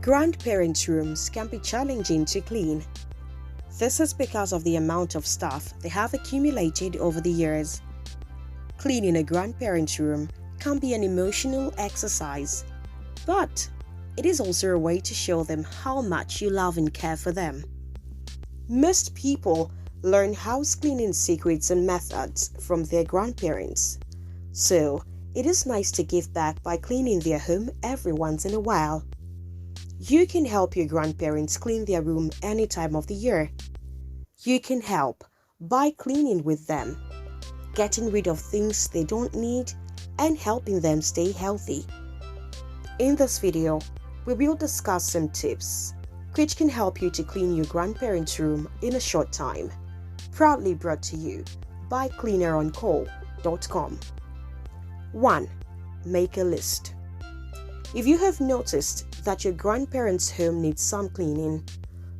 Grandparents' rooms can be challenging to clean. This is because of the amount of stuff they have accumulated over the years. Cleaning a grandparent's room can be an emotional exercise, but it is also a way to show them how much you love and care for them. Most people learn house cleaning secrets and methods from their grandparents, so it is nice to give back by cleaning their home every once in a while. You can help your grandparents clean their room any time of the year. You can help by cleaning with them, getting rid of things they don't need, and helping them stay healthy. In this video, we will discuss some tips which can help you to clean your grandparents' room in a short time. Proudly brought to you by CleanerOnCall.com. 1. Make a list. If you have noticed that your grandparents' home needs some cleaning,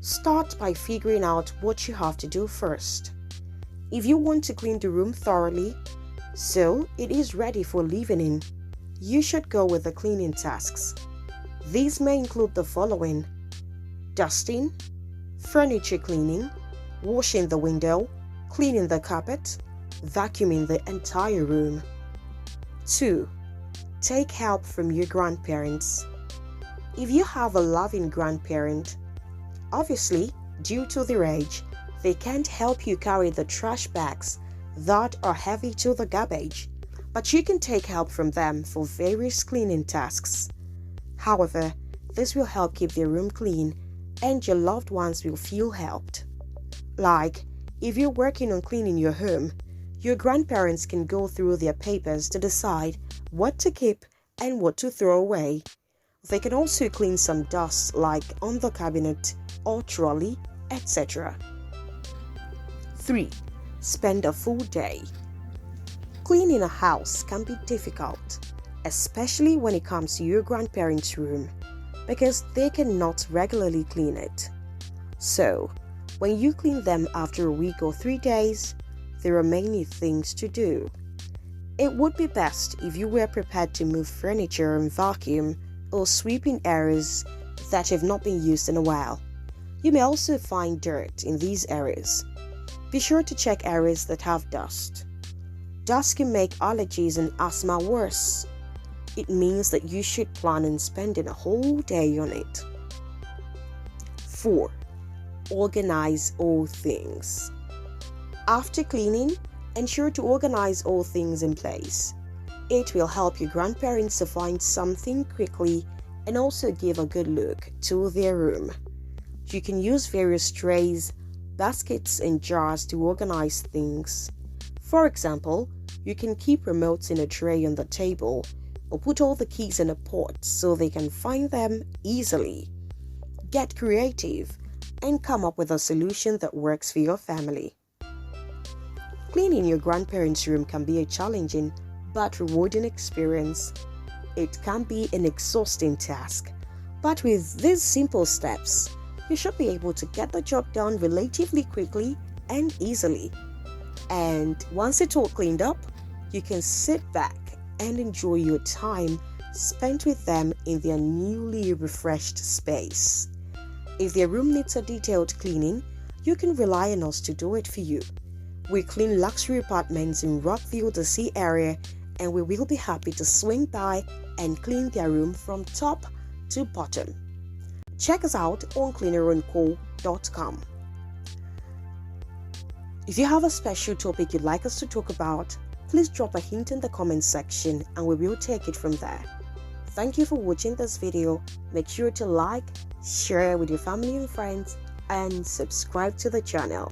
start by figuring out what you have to do first. If you want to clean the room thoroughly, so it is ready for living in, you should go with the cleaning tasks. These may include the following: dusting, furniture cleaning, washing the window, cleaning the carpet, vacuuming the entire room. 2. Take help from your grandparents. If you have a loving grandparent, obviously, due to their age, they can't help you carry the trash bags that are heavy to the garbage, but you can take help from them for various cleaning tasks. However, this will help keep their room clean and your loved ones will feel helped. Like, if you're working on cleaning your home, your grandparents can go through their papers to decide what to keep and what to throw away. They can also clean some dust like on the cabinet or trolley, etc. 3. Spend a full day. Cleaning a house can be difficult, especially when it comes to your grandparents' room, because they cannot regularly clean it. So, when you clean them after a week or 3 days, there are many things to do. It would be best if you were prepared to move furniture and vacuum or sweep in areas that have not been used in a while. You may also find dirt in these areas. Be sure to check areas that have dust. Dust can make allergies and asthma worse. It means that you should plan on spending a whole day on it. 4. Organize all things. After cleaning, ensure to organize all things in place. It will help your grandparents to find something quickly and also give a good look to their room. You can use various trays, baskets, and jars to organize things. For example, you can keep remotes in a tray on the table or put all the keys in a pot so they can find them easily. Get creative and come up with a solution that works for your family. Cleaning your grandparents' room can be a challenging but rewarding experience. It can be an exhausting task, but with these simple steps, you should be able to get the job done relatively quickly and easily. And once it's all cleaned up, you can sit back and enjoy your time spent with them in their newly refreshed space. If their room needs a detailed cleaning, you can rely on us to do it for you. We clean luxury apartments in Rockville, the Sea area, and we will be happy to swing by and clean their room from top to bottom. Check us out on CleanerOnCall.com. If you have a special topic you'd like us to talk about, please drop a hint in the comment section and we will take it from there. Thank you for watching this video. Make sure to like, share with your family and friends, and subscribe to the channel.